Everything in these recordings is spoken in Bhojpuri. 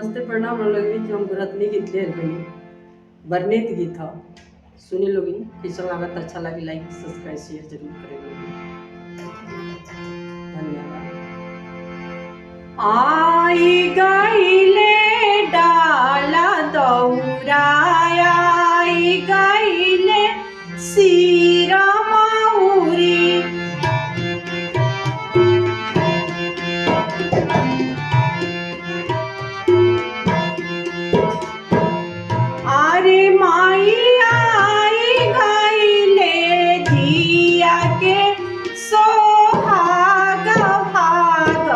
नमस्ते प्रणाम लोगिन हम व्रतनी गीत ले बनी बरनेत गीत ह सुनी लोगिन कैसा लागत अच्छा लगे लाइक सब्सक्राइब शेयर जरूर करें धन्यवाद। आई गईले डाला दौराया आई गईले सीरा माउरी अरे माई आई गईले धिया के सोहाग भाग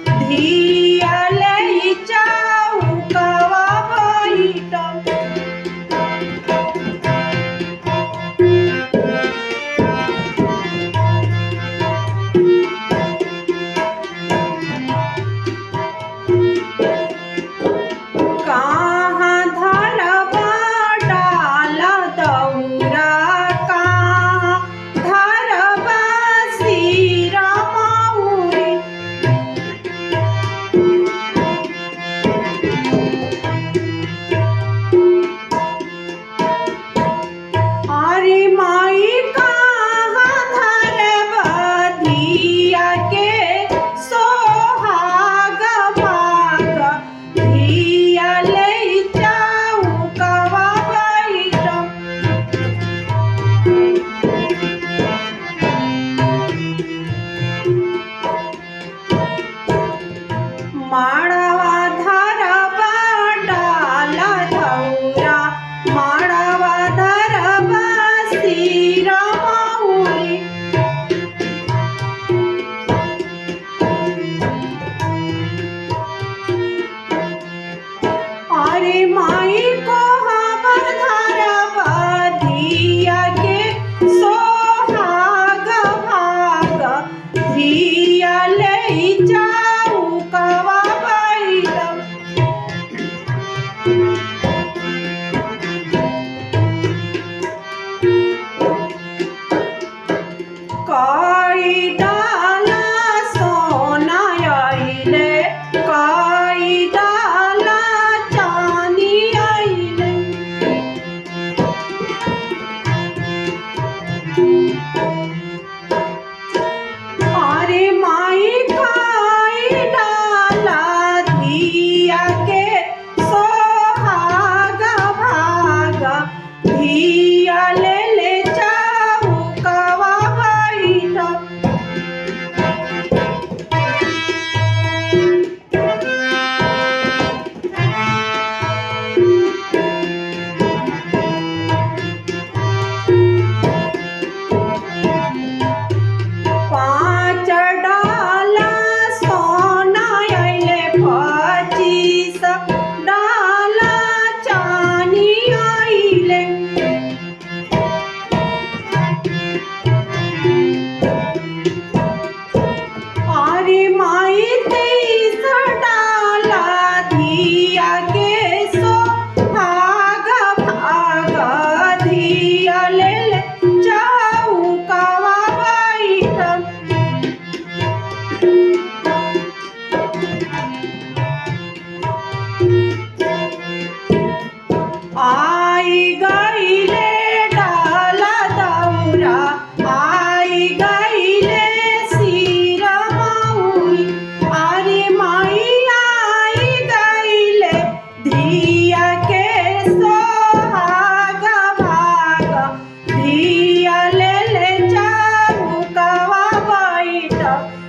धिया ले चौकवा बैठम कहाँ धरबा डाला दौरा कहाँ धरबा सीरा माउरी अरे माई कहाँ धरबा धिया के सोहाग भाग धिया ले चौकवा बैठम माड़वा धरबा डाला धौरा माड़वा धरबा सीरा माउरी अरे माई कोहाबर धरबा धिया के सोहाग भाग धिया ले चौकवा बैठम कई डाला सोना आइले कई डाला चानी आइले अरे माई कई डाला धिया के सोहाग भाग धिया ले चौकवा बैठम पाँच डाला सोना आइले 25 डाला चानी आइले अरे माई 23 डाला धिया के सोहाग भाग धिया ले चौकवा बैठम आई गईले डाला दौरा आई गईले सीरा माउरी अरे माई आई गईले धिया के सोहाग भाग धिया ले चौकवा बैठम